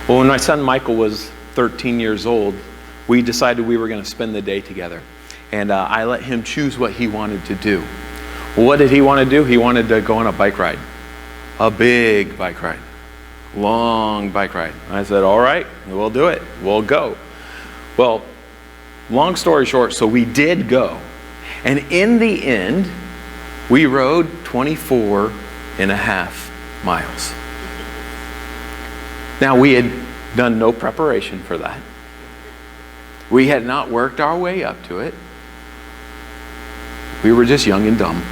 Well, when my son Michael was 13 years old, we decided we were going to spend the day together. And I let him choose what he wanted to do. What did he want to do? He wanted to go on a bike ride. A big bike ride. Long bike ride. I said, all right, we'll do it. We'll go. Well, long story short, so we did go. And in the end, we rode 24 and a half miles. Now, we had done no preparation for that. We had not worked our way up to it. We were just young and dumb.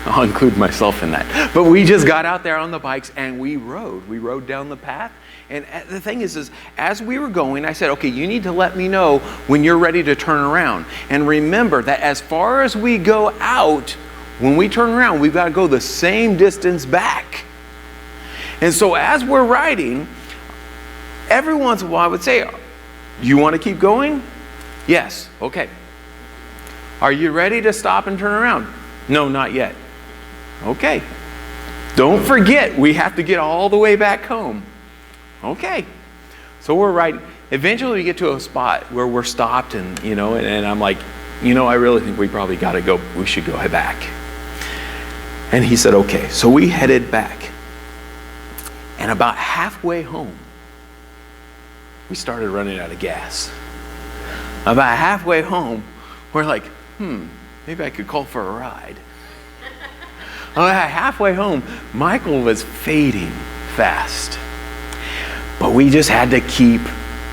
I'll include myself in that. But we just got out there on the bikes and we rode. We rode down the path. And the thing is as we were going, I said, okay, you need to let me know when you're ready to turn around. And remember that as far as we go out, when we turn around, we've got to go the same distance back. And so as we're riding, every once in a while I would say, you want to keep going? Yes. Okay. Are you ready to stop and turn around? No, not yet. Okay. Don't forget, we have to get all the way back home. Okay. So we're riding. Eventually we get to a spot where we're stopped and I'm like, I really think we probably got to go. We should go head back. And he said, okay. So we headed back. And about halfway home, we started running out of gas. About halfway home, we're like, maybe I could call for a ride. Halfway home, Michael was fading fast. But we just had to keep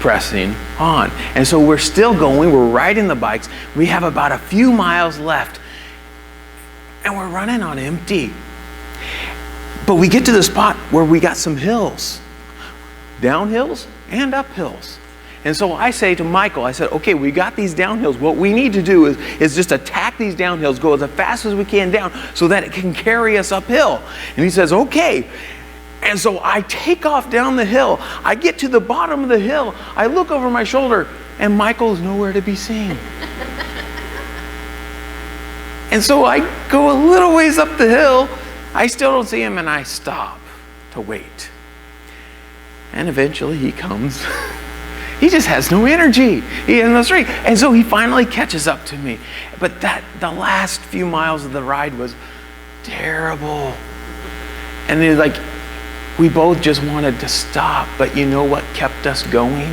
pressing on. And so we're still going, we're riding the bikes. We have about a few miles left. And we're running on empty. But we get to the spot where we got some hills. Downhills and uphills. And so I say to Michael, I said, okay, we got these downhills. What we need to do is just attack these downhills, go as fast as we can down so that it can carry us uphill. And he says, okay. And so I take off down the hill. I get to the bottom of the hill. I look over my shoulder and Michael's nowhere to be seen. And so I go a little ways up the hill. I still don't see him and I stop to wait. And eventually he comes. He just has no energy. He has no strength. And so he finally catches up to me. But the last few miles of the ride was terrible. And it's like, we both just wanted to stop. But you know what kept us going?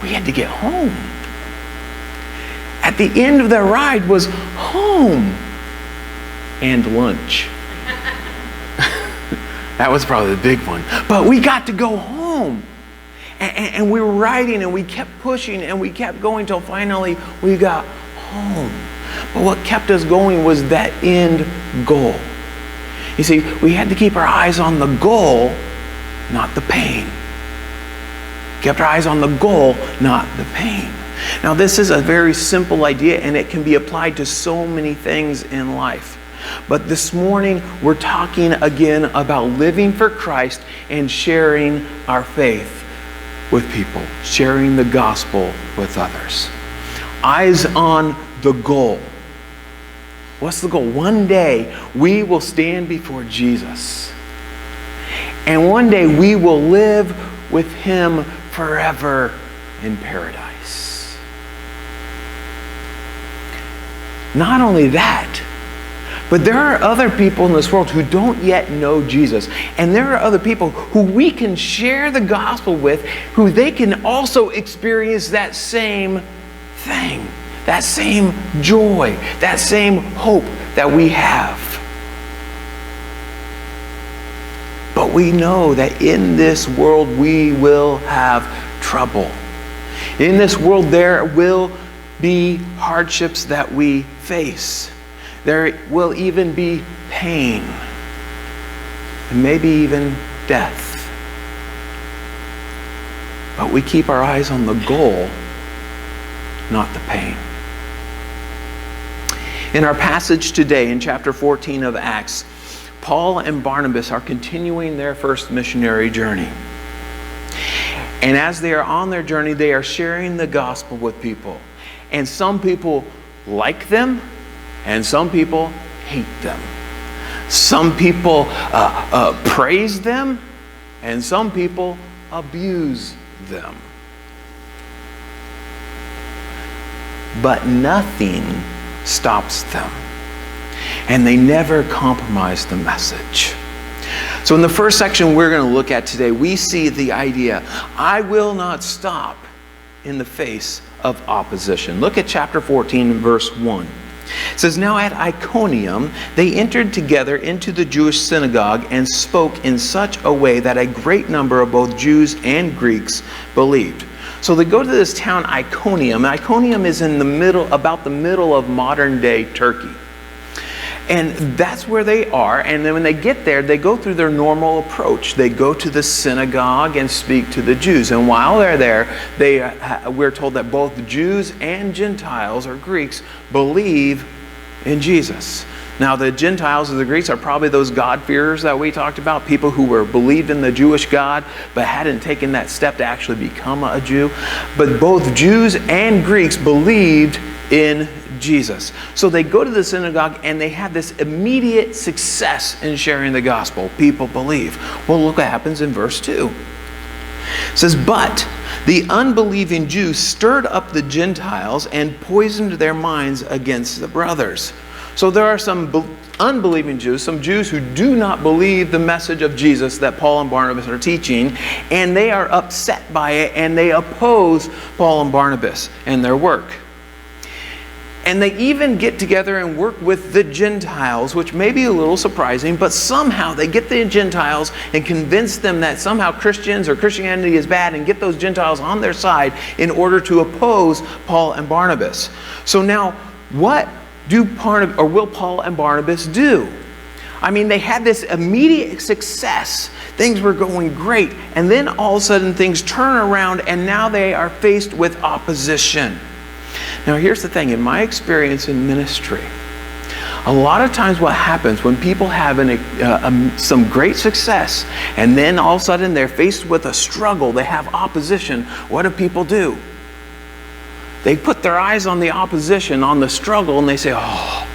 We had to get home. At the end of the ride was home and lunch. That was probably the big one. But we got to go home. And we were riding and we kept pushing and we kept going till finally we got home. But what kept us going was that end goal. You see, we had to keep our eyes on the goal, not the pain. Kept our eyes on the goal, not the pain. Now this is a very simple idea and it can be applied to so many things in life. But this morning we're talking again about living for Christ and sharing our faith with people, sharing the gospel with others. Eyes on the goal. What's the goal? One day we will stand before Jesus. And one day we will live with him forever in paradise. Not only that, but there are other people in this world who don't yet know Jesus. And there are other people who we can share the gospel with, who they can also experience that same thing, that same joy, that same hope that we have. But we know that in this world we will have trouble. In this world there will be hardships that we face. There will even be pain, and maybe even death. But we keep our eyes on the goal, not the pain. In our passage today, in chapter 14 of Acts, Paul and Barnabas are continuing their first missionary journey. And as they are on their journey, they are sharing the gospel with people. And some people like them, and some people hate them. Some people praise them, and some people abuse them. But nothing stops them. And they never compromise the message. So in the first section we're going to look at today, we see the idea, I will not stop in the face of opposition. Look at chapter 14 and verse 1. It says, now at Iconium, they entered together into the Jewish synagogue and spoke in such a way that a great number of both Jews and Greeks believed. So they go to this town Iconium. Iconium is in the middle, about the middle of modern day Turkey. And that's where they are. And then when they get there, they go through their normal approach. They go to the synagogue and speak to the Jews. And while they're there, we're told that both Jews and Gentiles or Greeks believe in Jesus. Now, the Gentiles or the Greeks are probably those God-fearers that we talked about, people who believed in the Jewish God but hadn't taken that step to actually become a Jew. But both Jews and Greeks believed in Jesus. So they go to the synagogue and they have this immediate success in sharing the gospel. People believe. Well, look what happens in verse 2. It says, but the unbelieving Jews stirred up the Gentiles and poisoned their minds against the brothers. So there are some unbelieving Jews, some Jews who do not believe the message of Jesus that Paul and Barnabas are teaching, and they are upset by it, and they oppose Paul and Barnabas and their work. And they even get together and work with the Gentiles, which may be a little surprising, but somehow they get the Gentiles and convince them that somehow Christians or Christianity is bad and get those Gentiles on their side in order to oppose Paul and Barnabas. So now, what will Paul and Barnabas do? I mean, they had this immediate success. Things were going great. And then all of a sudden things turn around and now they are faced with opposition. Now, here's the thing. In my experience in ministry, a lot of times what happens when people have some great success and then all of a sudden they're faced with a struggle, they have opposition, what do? They put their eyes on the opposition, on the struggle, and they say, oh,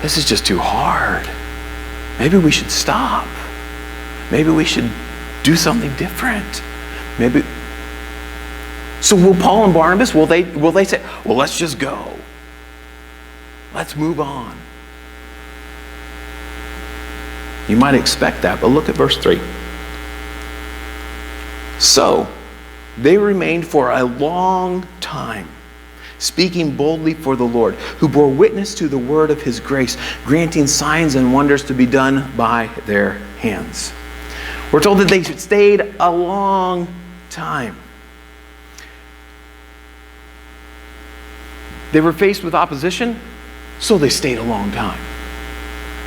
this is just too hard. Maybe we should stop. Maybe we should do something different. So will Paul and Barnabas, will they say, well, let's just go. Let's move on. You might expect that, but look at verse 3. So they remained for a long time, speaking boldly for the Lord, who bore witness to the word of his grace, granting signs and wonders to be done by their hands. We're told that they stayed a long time. They were faced with opposition, so they stayed a long time.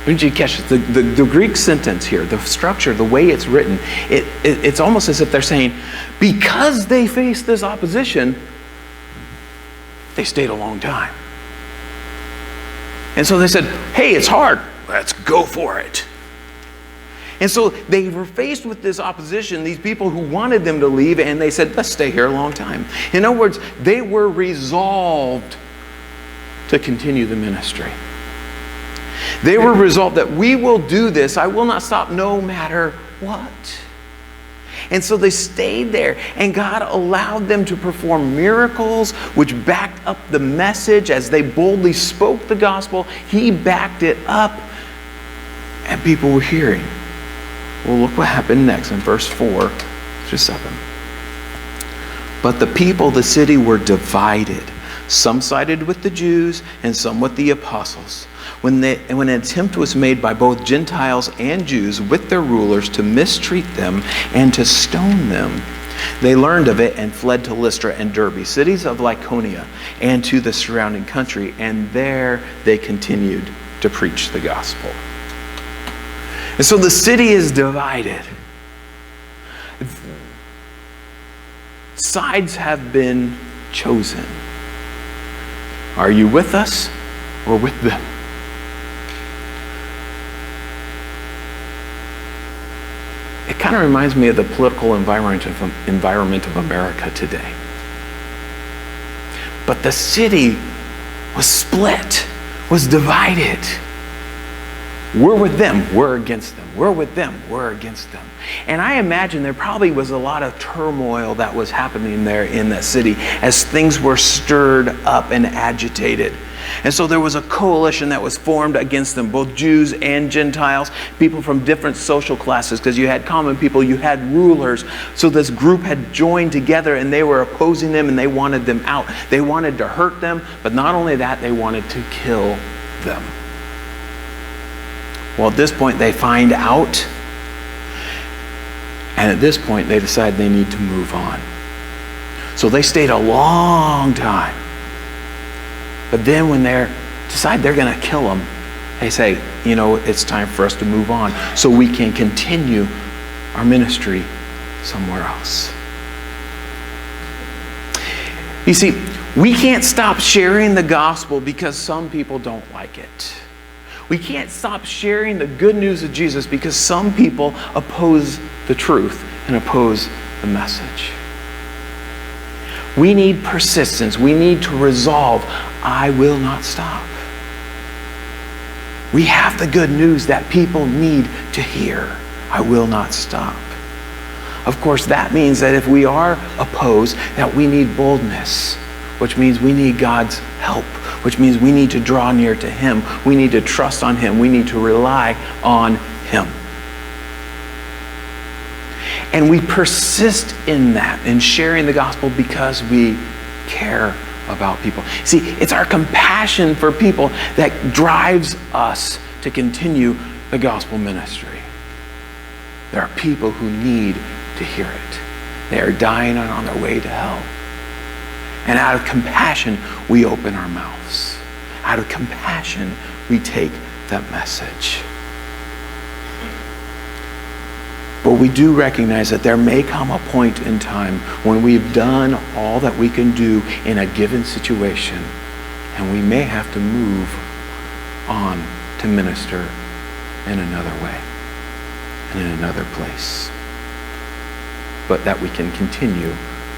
Didn't you catch the Greek sentence here, the structure, the way it's written, it's almost as if they're saying, because they faced this opposition, they stayed a long time. And so they said, hey, it's hard, let's go for it. And so they were faced with this opposition, these people who wanted them to leave, and they said, let's stay here a long time. In other words, they were resolved to continue the ministry. They were resolved that we will do this. I will not stop no matter what. And so they stayed there, and God allowed them to perform miracles which backed up the message as they boldly spoke the gospel. He backed it up, and people were hearing. Well, look what happened next in verse 4 to 7. But the people, the city, were divided. Some sided with the Jews and some with the apostles. When an attempt was made by both Gentiles and Jews with their rulers to mistreat them and to stone them, they learned of it and fled to Lystra and Derbe, cities of Lycaonia, and to the surrounding country. And there they continued to preach the gospel. And so the city is divided. Sides have been chosen. Are you with us or with them? It kind of reminds me of the political environment of America today. But the city was split, was divided. We're with them, we're against them. We're with them, we're against them. And I imagine there probably was a lot of turmoil that was happening there in that city as things were stirred up and agitated. And so there was a coalition that was formed against them, both Jews and Gentiles, people from different social classes, because you had common people, you had rulers. So this group had joined together and they were opposing them and they wanted them out. They wanted to hurt them, but not only that, they wanted to kill them. Well, at this point, they find out. And at this point, they decide they need to move on. So they stayed a long time. But then when they decide they're going to kill them, they say, it's time for us to move on so we can continue our ministry somewhere else. You see, we can't stop sharing the gospel because some people don't like it. We can't stop sharing the good news of Jesus because some people oppose the truth and oppose the message. We need persistence. We need to resolve, I will not stop. We have the good news that people need to hear. I will not stop. Of course, that means that if we are opposed, that we need boldness, which means we need God's help, which means we need to draw near to Him. We need to trust on Him. We need to rely on Him. And we persist in that, in sharing the gospel, because we care about people. See, it's our compassion for people that drives us to continue the gospel ministry. There are people who need to hear it. They are dying and on their way to hell. And out of compassion, we open our mouths. Out of compassion, we take that message. But we do recognize that there may come a point in time when we've done all that we can do in a given situation, and we may have to move on to minister in another way, and in another place. But that we can continue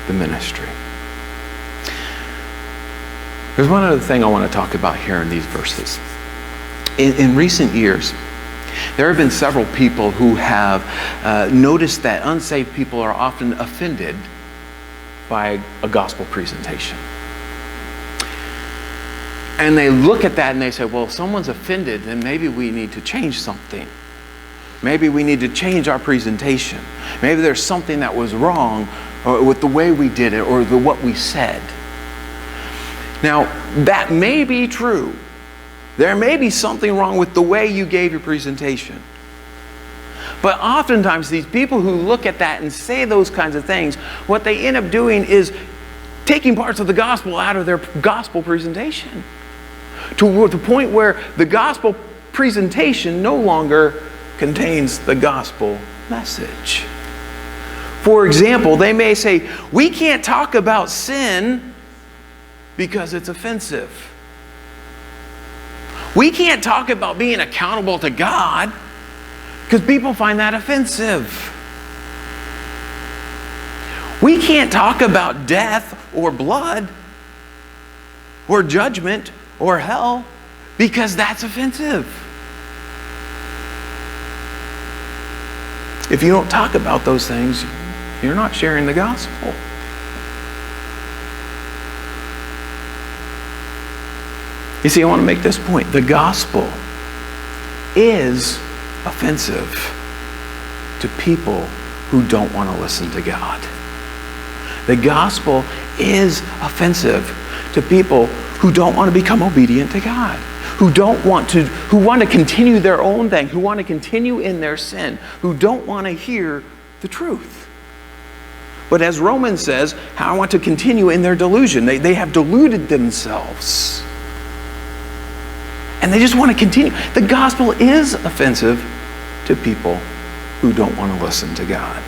the ministry. There's one other thing I want to talk about here in these verses. In recent years, there have been several people who have noticed that unsaved people are often offended by a gospel presentation. And they look at that and they say, well, if someone's offended, then maybe we need to change something. Maybe we need to change our presentation. Maybe there's something that was wrong with the way we did it or what we said. Now, that may be true. There may be something wrong with the way you gave your presentation. But oftentimes, these people who look at that and say those kinds of things, what they end up doing is taking parts of the gospel out of their gospel presentation. To the point where the gospel presentation no longer contains the gospel message. For example, they may say, we can't talk about sin because it's offensive. We can't talk about being accountable to God because people find that offensive. We can't talk about death or blood or judgment or hell because that's offensive. If you don't talk about those things, you're not sharing the gospel. You see, I want to make this point. The gospel is offensive to people who don't want to listen to God. The gospel is offensive to people who don't want to become obedient to God, who want to continue their own thing, who want to continue in their sin, who don't want to hear the truth. But as Romans says, I want to continue in their delusion. They have deluded themselves. And they just want to continue. The gospel is offensive to people who don't want to listen to God.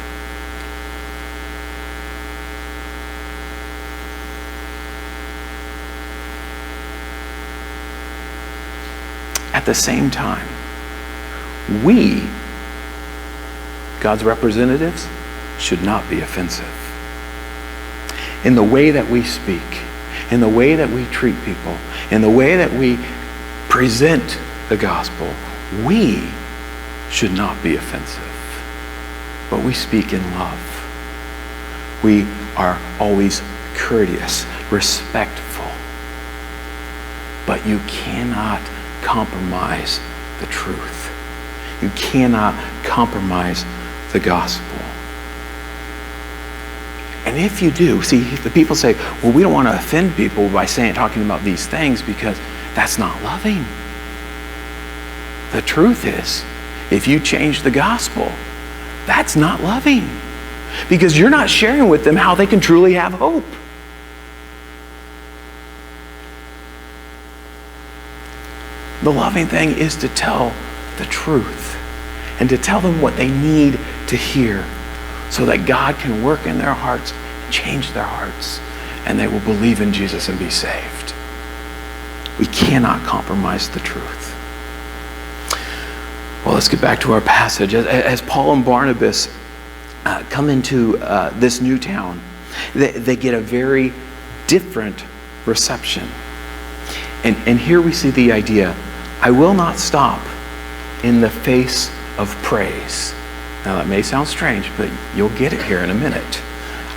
At the same time, we, God's representatives, should not be offensive. In the way that we speak, in the way that we treat people, in the way that we present the gospel, we should not be offensive, but we speak in love. We are always courteous, respectful, but you cannot compromise the truth. You cannot compromise the gospel. And if you do, see, the people say, well, we don't want to offend people by talking about these things because that's not loving. The truth is, if you change the gospel, that's not loving, because you're not sharing with them how they can truly have hope. The loving thing is to tell the truth and to tell them what they need to hear so that God can work in their hearts, change their hearts, and they will believe in Jesus and be saved. We cannot compromise the truth. Well, let's get back to our passage. As Paul and Barnabas come into this new town, they get a very different reception. And here we see the idea, I will not stop in the face of praise. Now that may sound strange, but you'll get it here in a minute.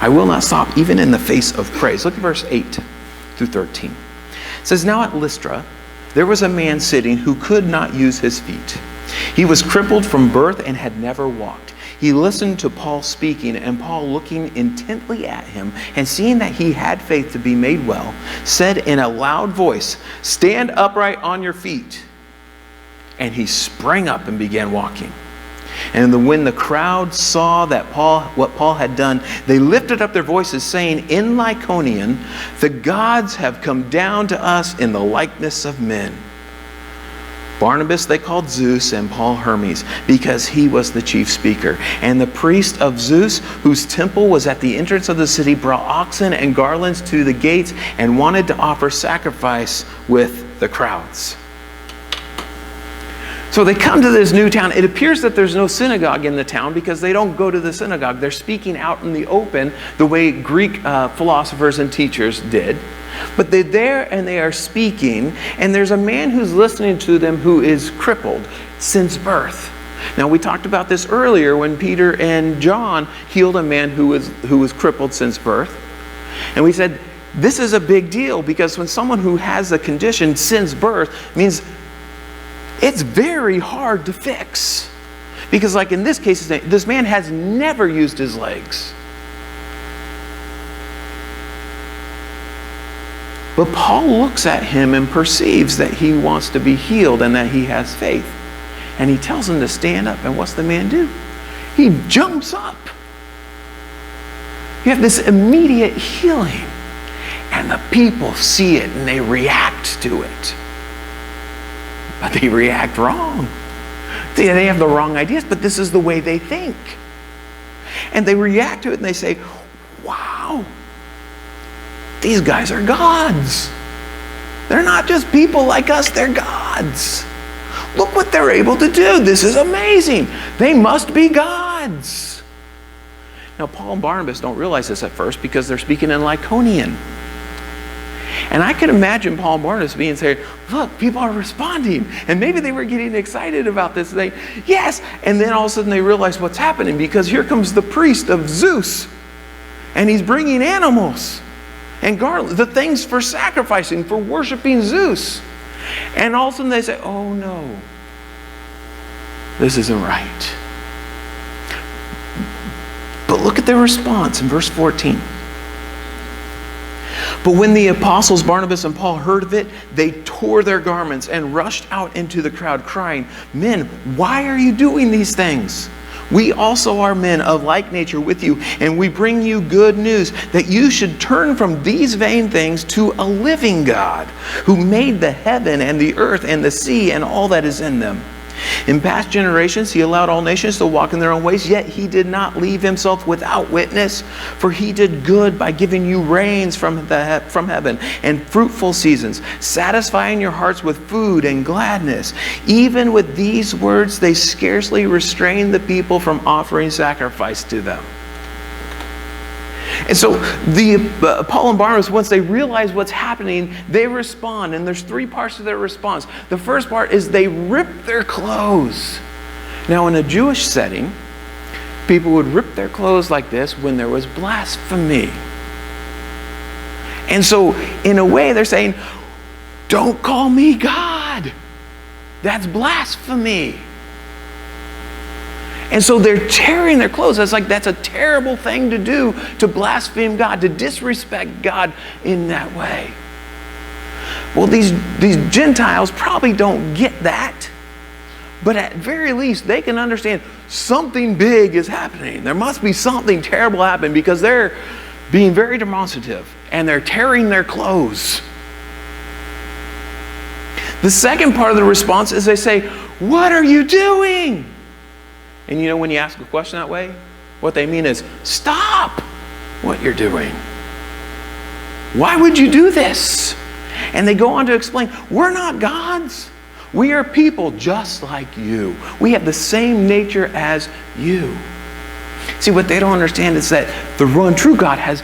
I will not stop even in the face of praise. Look at verse 8 through 13. It says, now at Lystra, there was a man sitting who could not use his feet. He was crippled from birth and had never walked. He listened to Paul speaking, and Paul, looking intently at him and seeing that he had faith to be made well, said in a loud voice, stand upright on your feet. And he sprang up and began walking. And when the crowd saw that what Paul had done, they lifted up their voices, saying in Lycaonian, the gods have come down to us in the likeness of men. Barnabas they called Zeus, and Paul Hermes, because he was the chief speaker. And the priest of Zeus, whose temple was at the entrance of the city, brought oxen and garlands to the gates and wanted to offer sacrifice with the crowds. So they come to this new town. It appears that there's no synagogue in the town because they don't go to the synagogue. They're speaking out in the open the way Greek philosophers and teachers did. But they're there and they are speaking, and there's a man who's listening to them who is crippled since birth. Now, we talked about this earlier when Peter and John healed a man who was crippled since birth. And we said, this is a big deal because when someone who has a condition since birth means it's very hard to fix. Because like in this case, this man has never used his legs. But Paul looks at him and perceives that he wants to be healed and that he has faith. And he tells him to stand up. And what's the man do? He jumps up. You have this immediate healing. And the people see it and they react to it. But they react wrong. They have the wrong ideas, but this is the way they think. And they react to it and they say, wow, these guys are gods. They're not just people like us, they're gods. Look what they're able to do. This is amazing. They must be gods. Now, Paul and Barnabas don't realize this at first because they're speaking in Lycaonian. And I can imagine Paul and Barnabas being saying, look, people are responding. And maybe they were getting excited about this. They, yes. And then all of a sudden they realize what's happening because here comes the priest of Zeus. And he's bringing animals and garland, the things for sacrificing, for worshiping Zeus. And all of a sudden they say, oh no, this isn't right. But look at their response in verse 14. But when the apostles Barnabas and Paul heard of it, they tore their garments and rushed out into the crowd, crying, men, why are you doing these things? We also are men of like nature with you, and we bring you good news that you should turn from these vain things to a living God, who made the heaven and the earth and the sea and all that is in them. In past generations, he allowed all nations to walk in their own ways, yet he did not leave himself without witness, for he did good by giving you rains from heaven and fruitful seasons, satisfying your hearts with food and gladness. Even with these words, they scarcely restrained the people from offering sacrifice to them. And so Paul and Barnabas, once they realize what's happening, they respond. And there's three parts to their response. The first part is they rip their clothes. Now, in a Jewish setting, people would rip their clothes like this when there was blasphemy. And so, in a way, they're saying, don't call me God. That's blasphemy. And so they're tearing their clothes. That's a terrible thing to do, to blaspheme God, to disrespect God in that way. Well, these Gentiles probably don't get that. But at very least, they can understand something big is happening. There must be something terrible happening, because they're being very demonstrative and they're tearing their clothes. The second part of the response is they say, what are you doing? And you know, when you ask a question that way, what they mean is, stop what you're doing. Why would you do this? And they go on to explain, we're not gods. We are people just like you. We have the same nature as you. See, what they don't understand is that the one true God has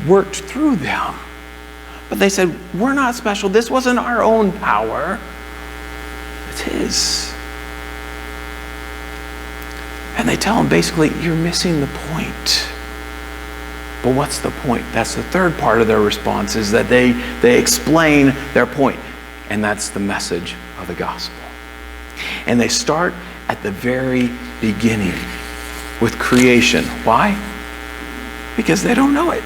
worked through them. But they said, we're not special. This wasn't our own power. It's His. And they tell him basically, you're missing the point. But what's the point? That's the third part of their response, is that they explain their point. And that's the message of the gospel. And they start at the very beginning with creation. Why? Because they don't know it.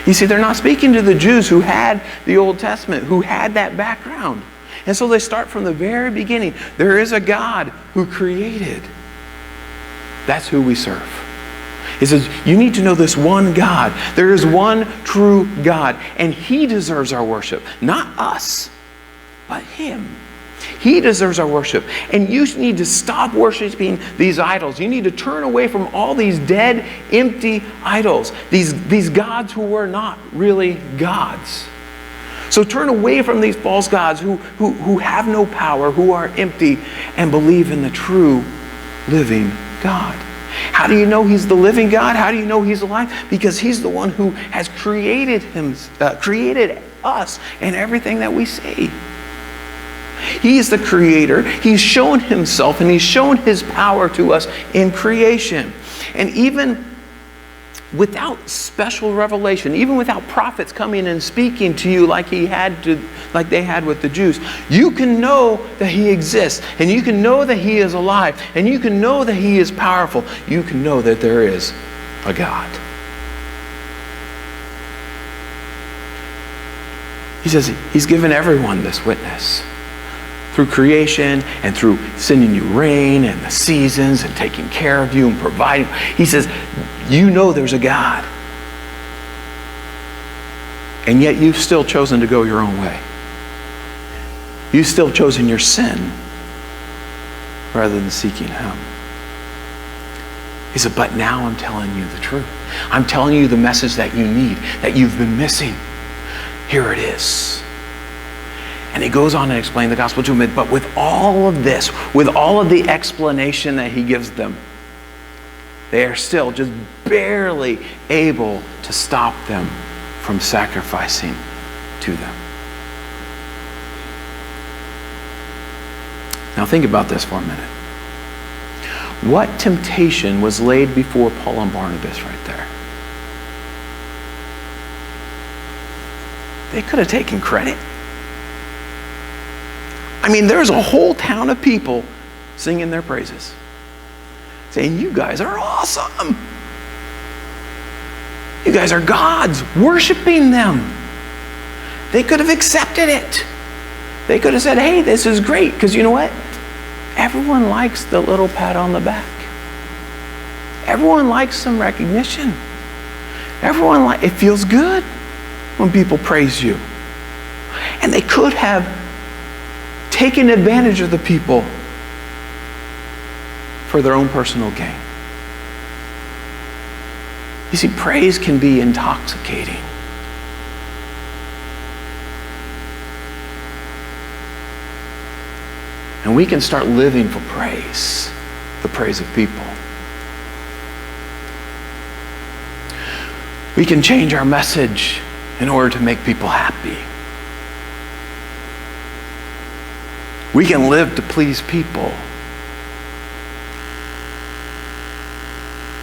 You see, they're not speaking to the Jews who had the Old Testament, who had that background. And so they start from the very beginning. There is a God who created. That's who we serve. He says, you need to know this one God. There is one true God, and He deserves our worship. Not us, but Him. He deserves our worship. And you need to stop worshiping these idols. You need to turn away from all these dead, empty idols. These gods who were not really gods. So turn away from these false gods who have no power, who are empty, and believe in the true living God. How do you know He's the living God? How do you know He's alive? Because He's the one who has created us and everything that we see. He is the creator. He's shown Himself and He's shown His power to us in creation. And even without special revelation, even without prophets coming and speaking to you like they had with the Jews, you can know that He exists, and you can know that He is alive, and you can know that He is powerful. You can know that there is a God. He says He's given everyone this witness. Through creation and through sending you rain and the seasons and taking care of you and providing. He says, you know there's a God. And yet you've still chosen to go your own way. You've still chosen your sin rather than seeking Him. He said, but now I'm telling you the truth. I'm telling you the message that you need, that you've been missing. Here it is. And he goes on to explain the gospel to them. But with all of this, with all of the explanation that he gives them, they are still just barely able to stop them from sacrificing to them. Now think about this for a minute. What temptation was laid before Paul and Barnabas right there? They could have taken credit. I mean, there's a whole town of people singing their praises, saying, you guys are awesome. You guys are gods, worshiping them. They could have accepted it. They could have said, hey, this is great. Because you know what? Everyone likes the little pat on the back. Everyone likes some recognition. It feels good when people praise you. And they could have taken advantage of the people for their own personal gain. You see, praise can be intoxicating. And we can start living for praise, the praise of people. We can change our message in order to make people happy. We can live to please people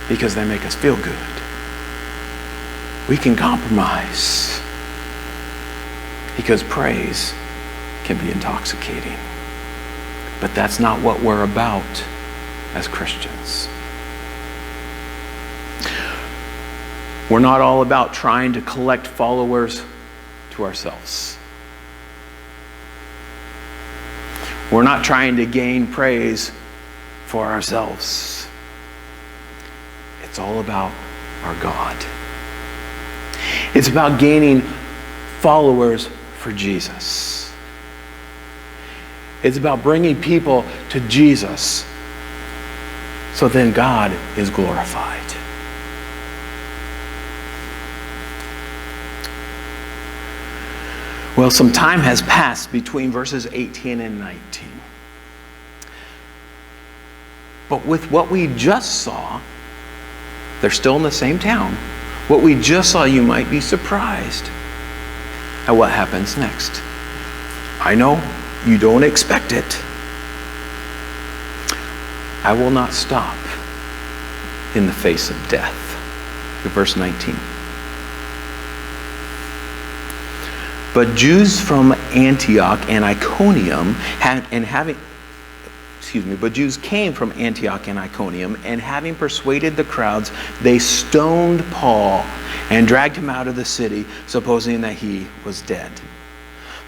because they make us feel good. We can compromise because praise can be intoxicating. But that's not what we're about as Christians. We're not all about trying to collect followers to ourselves. We're not trying to gain praise for ourselves. It's all about our God. It's about gaining followers for Jesus. It's about bringing people to Jesus so then God is glorified. Well, some time has passed between verses 18 and 19. But with what we just saw, they're still in the same town. What we just saw, you might be surprised at what happens next. I know you don't expect it. I will not stop in the face of death. Look at verse 19. But Jews from Antioch and Iconium but Jews came from Antioch and Iconium, and having persuaded the crowds, they stoned Paul and dragged him out of the city, supposing that he was dead.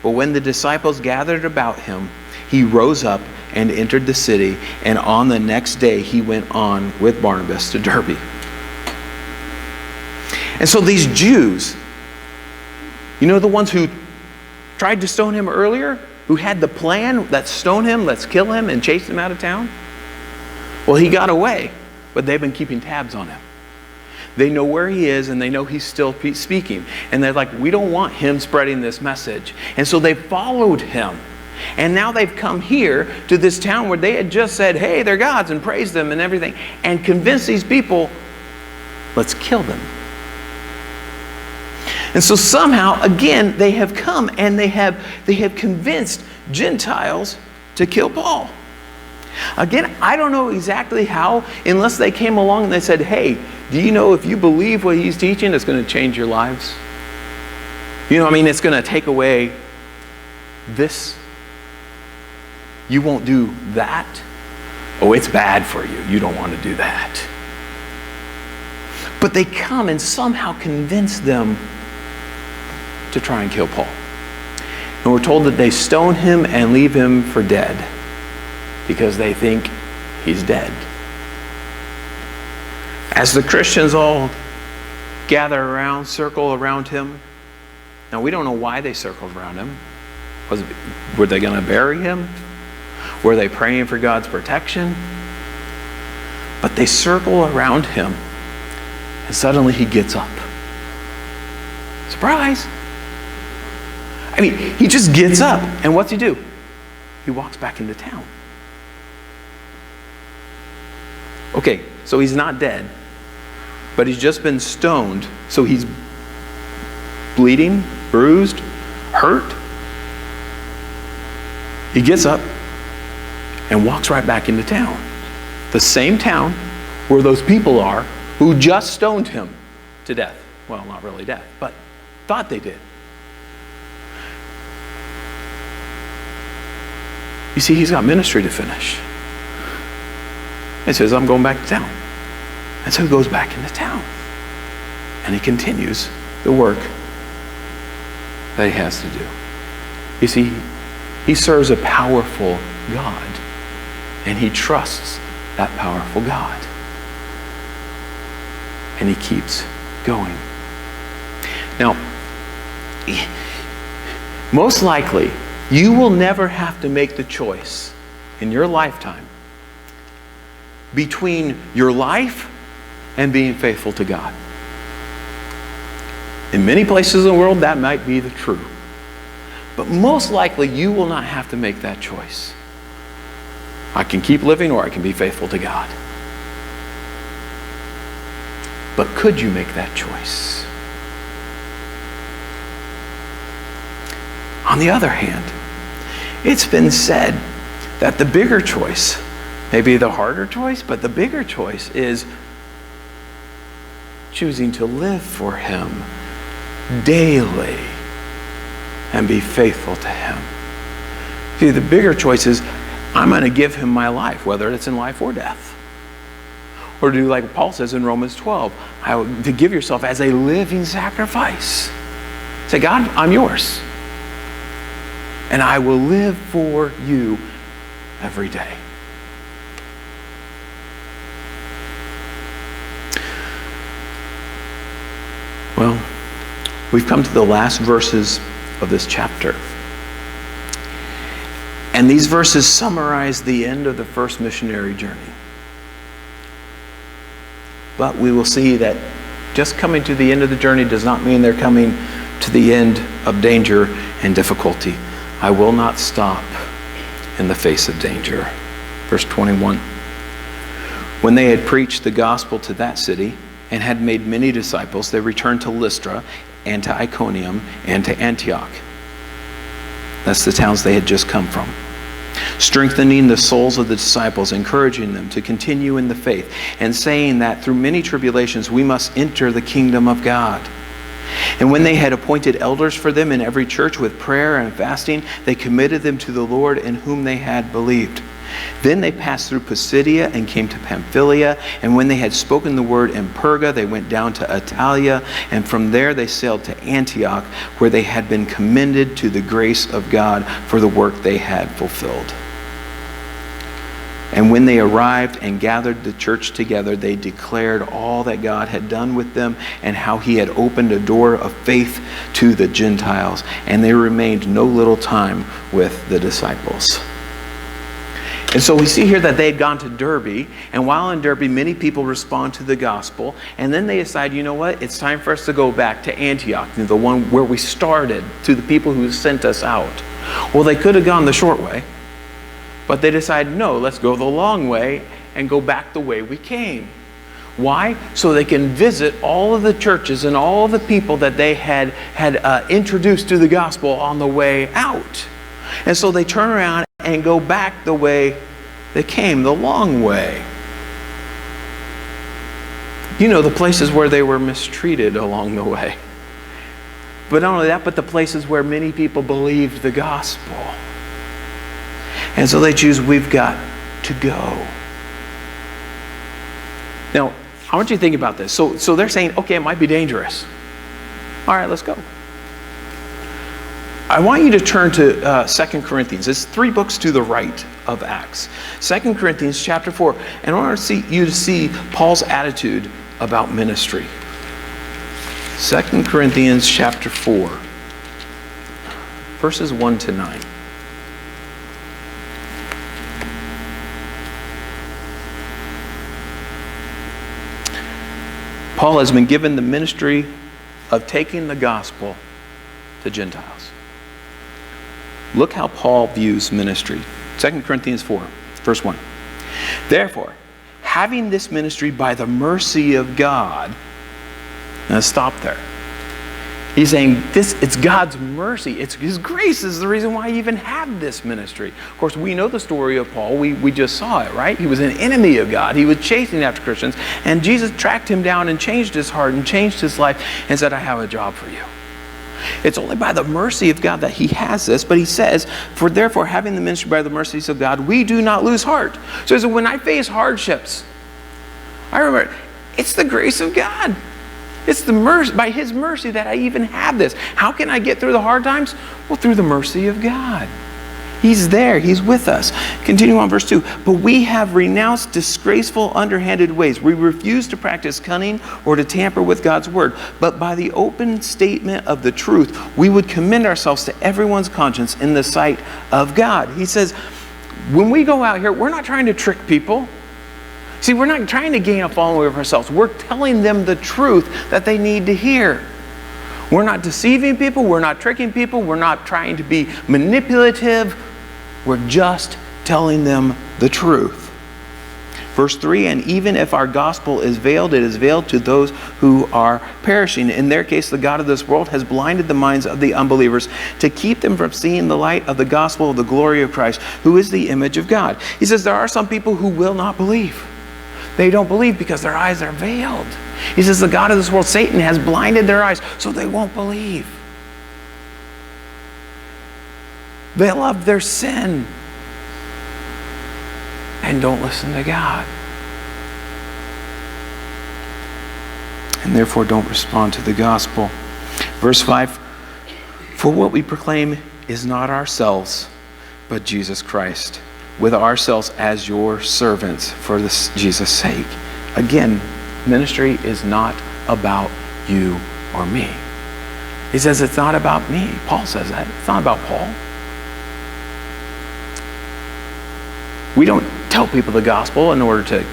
But when the disciples gathered about him, he rose up and entered the city, and on the next day he went on with Barnabas to Derbe. And so these Jews, you know, the ones who tried to stone him earlier, who had the plan, let's stone him, let's kill him, and chase him out of town? Well, he got away, but they've been keeping tabs on him. They know where he is, and they know he's still speaking. And they're like, we don't want him spreading this message. And so they followed him. And now they've come here to this town where they had just said, hey, they're gods, and praised them and everything, and convinced these people, let's kill them. And so somehow, again, they have come and they have convinced Gentiles to kill Paul. Again, I don't know exactly how, unless they came along and they said, hey, do you know if you believe what he's teaching, it's going to change your lives? You know, I mean, it's going to take away this. You won't do that. Oh, it's bad for you. You don't want to do that. But they come and somehow convince them to try and kill Paul. And we're told that they stone him and leave him for dead because they think he's dead. As the Christians all gather around, circle around him. Now, we don't know why they circled around him. Were they going to bury him? Were they praying for God's protection? But they circle around him, and suddenly he gets up. Surprise! I mean, he just gets up, and what's he do? He walks back into town. Okay, so he's not dead, but he's just been stoned, so he's bleeding, bruised, hurt. He gets up and walks right back into town. The same town where those people are who just stoned him to death. Well, not really death, but thought they did. You see, he's got ministry to finish. He says, I'm going back to town. And so he goes back into town. And he continues the work that he has to do. You see, he serves a powerful God. And he trusts that powerful God. And he keeps going. Now, most likely, you will never have to make the choice in your lifetime between your life and being faithful to God. In many places in the world, that might be the truth. But most likely, you will not have to make that choice. I can keep living or I can be faithful to God. But could you make that choice? On the other hand, it's been said that the bigger choice, maybe the harder choice, but the bigger choice is choosing to live for him daily and be faithful to him. See, the bigger choice is I'm going to give him my life, whether it's in life or death. Or do like Paul says in Romans 12, to give yourself as a living sacrifice. Say, God, I'm yours. And I will live for you every day. Well, we've come to the last verses of this chapter. And these verses summarize the end of the first missionary journey. But we will see that just coming to the end of the journey does not mean they're coming to the end of danger and difficulty. I will not stop in the face of danger. Verse 21. When they had preached the gospel to that city and had made many disciples, they returned to Lystra and to Iconium and to Antioch. That's the towns they had just come from. Strengthening the souls of the disciples, encouraging them to continue in the faith, and saying that through many tribulations we must enter the kingdom of God. And when they had appointed elders for them in every church with prayer and fasting, they committed them to the Lord in whom they had believed. Then they passed through Pisidia and came to Pamphylia, and when they had spoken the word in Perga, they went down to Attalia, and from there they sailed to Antioch, where they had been commended to the grace of God for the work they had fulfilled. And when they arrived and gathered the church together, they declared all that God had done with them and how he had opened a door of faith to the Gentiles. And they remained no little time with the disciples. And so we see here that they had gone to Derbe, and while in Derbe, many people respond to the gospel, and then they decide, you know what, it's time for us to go back to Antioch, the one where we started, to the people who sent us out. Well, they could have gone the short way, but they decided, no, let's go the long way and go back the way we came. Why? So they can visit all of the churches and all of the people that they had introduced to the gospel on the way out. And so they turn around and go back the way they came, the long way. You know, the places where they were mistreated along the way. But not only that, but the places where many people believed the gospel. And so they choose, we've got to go. Now, I want you to think about this. So they're saying, okay, it might be dangerous. All right, let's go. I want you to turn to 2 Corinthians. It's 3 books to the right of Acts. 2 Corinthians chapter 4. And I want you to see Paul's attitude about ministry. 2 Corinthians chapter 4, verses 1 to 9. Paul has been given the ministry of taking the gospel to Gentiles. Look how Paul views ministry. 2 Corinthians 4, verse 1. Therefore, having this ministry by the mercy of God. Now stop there. He's saying it's God's mercy. It's His grace is the reason why I even have this ministry. Of course, we know the story of Paul. We just saw it, right? He was an enemy of God. He was chasing after Christians. And Jesus tracked him down and changed his heart and changed his life and said, I have a job for you. It's only by the mercy of God that he has this. But he says, for therefore, having the ministry by the mercies of God, we do not lose heart. So when I face hardships, I remember, it's the grace of God. It's the mercy, by His mercy that I even have this. How can I get through the hard times? Well, through the mercy of God. He's there. He's with us. Continue on verse 2. But we have renounced disgraceful, underhanded ways. We refuse to practice cunning or to tamper with God's word. But by the open statement of the truth, we would commend ourselves to everyone's conscience in the sight of God. He says, when we go out here, we're not trying to trick people. See, we're not trying to gain a following of ourselves. We're telling them the truth that they need to hear. We're not deceiving people. We're not tricking people. We're not trying to be manipulative. We're just telling them the truth. Verse 3, and even if our gospel is veiled, it is veiled to those who are perishing. In their case, the God of this world has blinded the minds of the unbelievers to keep them from seeing the light of the gospel of the glory of Christ, who is the image of God. He says there are some people who will not believe. They don't believe because their eyes are veiled. He says the God of this world, Satan, has blinded their eyes so they won't believe. They love their sin and don't listen to God. And therefore don't respond to the gospel. Verse 5, for what we proclaim is not ourselves, but Jesus Christ, with ourselves as your servants for this Jesus' sake. Again, ministry is not about you or me. He says it's not about me. Paul says that. It's not about Paul. We don't tell people the gospel in order to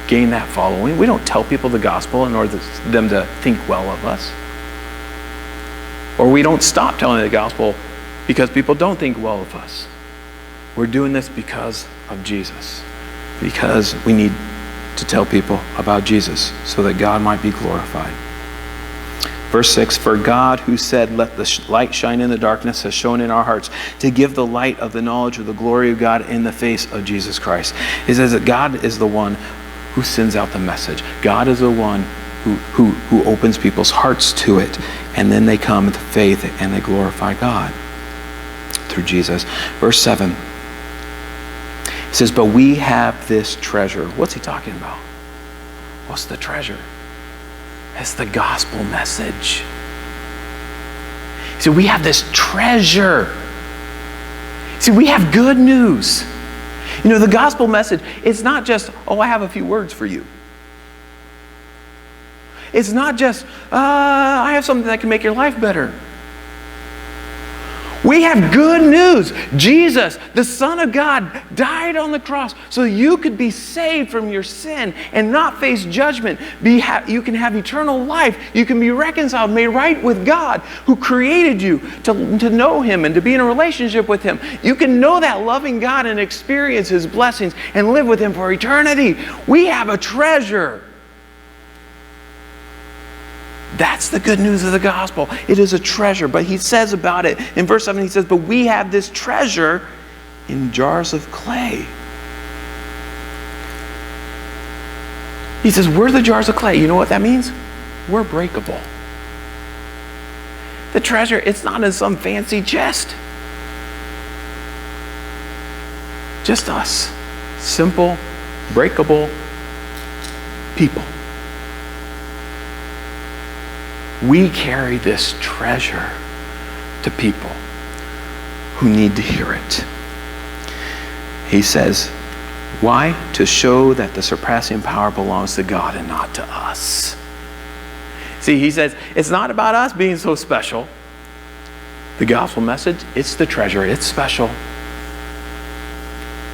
gain that following. We don't tell people the gospel in order for them to think well of us. Or we don't stop telling the gospel because people don't think well of us. We're doing this because of Jesus. Because we need to tell people about Jesus so that God might be glorified. Verse 6, for God who said, let the light shine in the darkness, has shown in our hearts to give the light of the knowledge of the glory of God in the face of Jesus Christ. He says that God is the one who sends out the message. God is the one who opens people's hearts to it. And then they come to faith and they glorify God through Jesus. Verse 7, he says, but we have this treasure. What's he talking about? What's the treasure? It's the gospel message. See, we have this treasure. See, we have good news. You know, the gospel message, it's not just, oh, I have a few words for you. It's not just, I have something that can make your life better. We have good news. Jesus, the Son of God, died on the cross so you could be saved from your sin and not face judgment. You can have eternal life. You can be reconciled, made right with God, who created you to know Him and to be in a relationship with Him. You can know that loving God and experience His blessings and live with Him for eternity. We have a treasure. That's the good news of the gospel. It is a treasure. But he says about it, in verse 7, he says, but we have this treasure in jars of clay. He says, we're the jars of clay. You know what that means? We're breakable. The treasure, it's not in some fancy chest. Just us. Simple, breakable people. We carry this treasure to people who need to hear it. He says, why? To show that the surpassing power belongs to God and not to us. See, he says, it's not about us being so special. The gospel message, it's the treasure, it's special.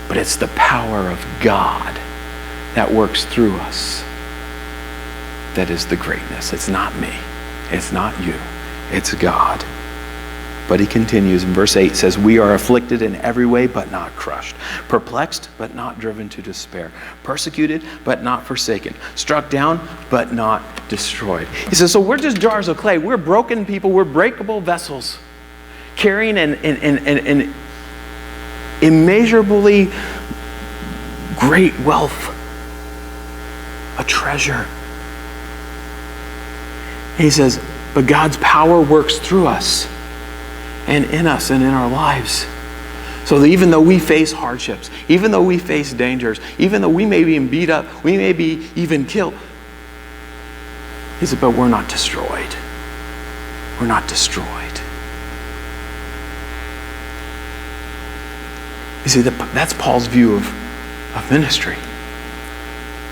But it's the power of God that works through us that is the greatness. It's not me. It's not you. It's God. But he continues in verse 8, says, we are afflicted in every way, but not crushed. Perplexed, but not driven to despair. Persecuted, but not forsaken. Struck down, but not destroyed. He says, so we're just jars of clay. We're broken people. We're breakable vessels. Carrying an immeasurably great wealth. A treasure. He says, but God's power works through us and in us and in our lives. So that even though we face hardships, even though we face dangers, even though we may be beat up, we may be even killed, he said, but we're not destroyed. We're not destroyed. You see, that's Paul's view of ministry.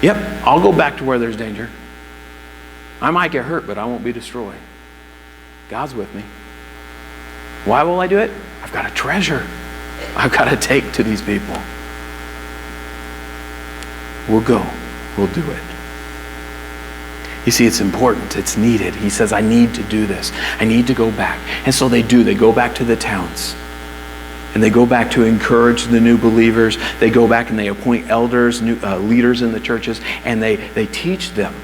Yep, I'll go back to where there's danger. I might get hurt, but I won't be destroyed. God's with me. Why will I do it? I've got a treasure I've got to take to these people. We'll go. We'll do it. You see, it's important. It's needed. He says, I need to do this. I need to go back. And so they do. They go back to the towns. And they go back to encourage the new believers. They go back and they appoint elders, leaders in the churches, and they teach them.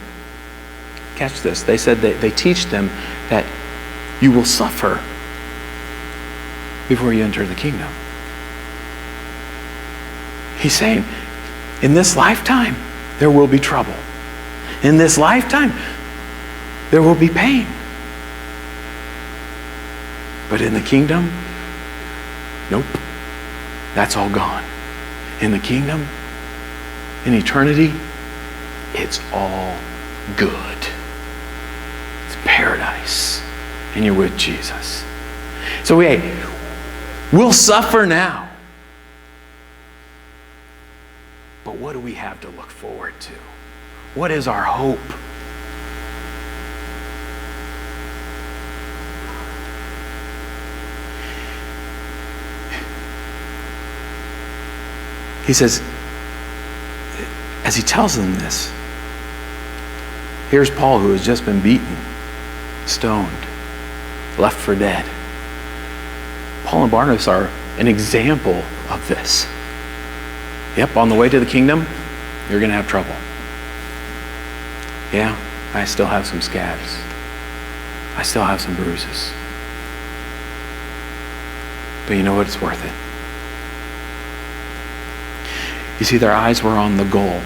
Catch this. They said they teach them that you will suffer before you enter the kingdom. He's saying, in this lifetime, there will be trouble. In this lifetime, there will be pain. But in the kingdom, nope. That's all gone. In the kingdom, in eternity, it's all good. It's paradise. And you're with Jesus. So we'll suffer now. But what do we have to look forward to? What is our hope? He says, as he tells them this, here's Paul, who has just been beaten, stoned, left for dead. Paul and Barnabas are an example of this. Yep, on the way to the kingdom, you're going to have trouble. Yeah, I still have some scabs. I still have some bruises. But you know what? It's worth it. You see, their eyes were on the goal,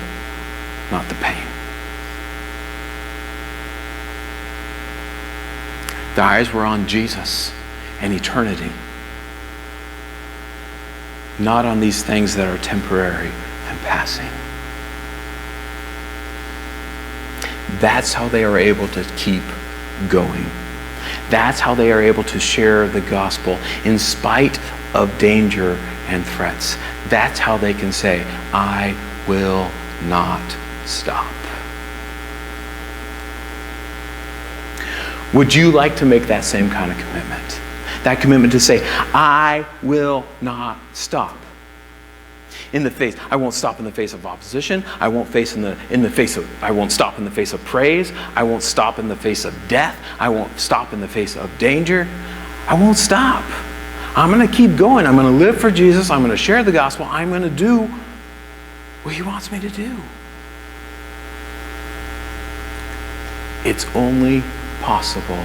not the pain. Their eyes were on Jesus and eternity, not on these things that are temporary and passing. That's how they are able to keep going. That's how they are able to share the gospel in spite of danger and threats. That's how they can say, I will not stop. Would you like to make that same kind of commitment? That commitment to say, I will not stop. In the face, I won't stop in the face of opposition. I won't I won't stop in the face of praise. I won't stop in the face of death. I won't stop in the face of danger. I won't stop. I'm going to keep going. I'm going to live for Jesus. I'm going to share the gospel. I'm going to do what he wants me to do. It's only possible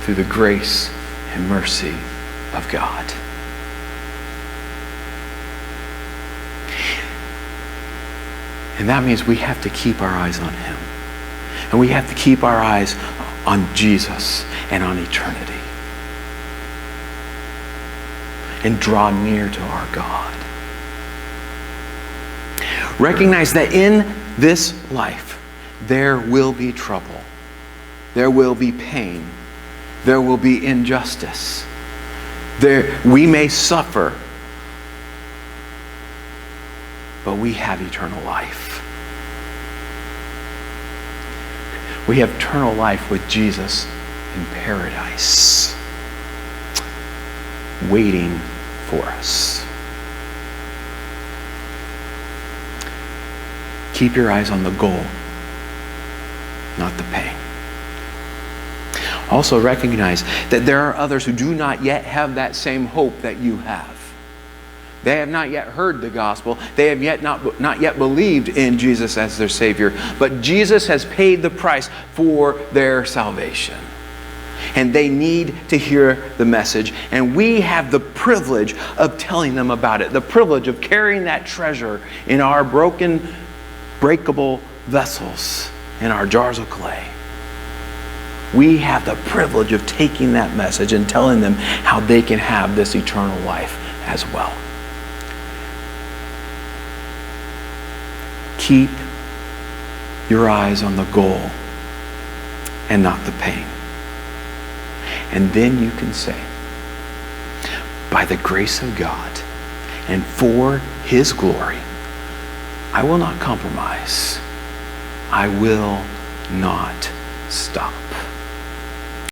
through the grace and mercy of God. And that means we have to keep our eyes on him. And we have to keep our eyes on Jesus and on eternity. And draw near to our God. Recognize that in this life, there will be trouble. There will be pain. There will be injustice. We may suffer. But we have eternal life. We have eternal life with Jesus in paradise, waiting for us. Keep your eyes on the goal, not the pain. Also recognize that there are others who do not yet have that same hope that you have. They have not yet heard the gospel. They have not yet believed in Jesus as their Savior. But Jesus has paid the price for their salvation. And they need to hear the message. And we have the privilege of telling them about it. The privilege of carrying that treasure in our broken, breakable vessels, in our jars of clay. We have the privilege of taking that message and telling them how they can have this eternal life as well. Keep your eyes on the goal and not the pain. And then you can say, by the grace of God and for his glory, I will not compromise. I will not stop.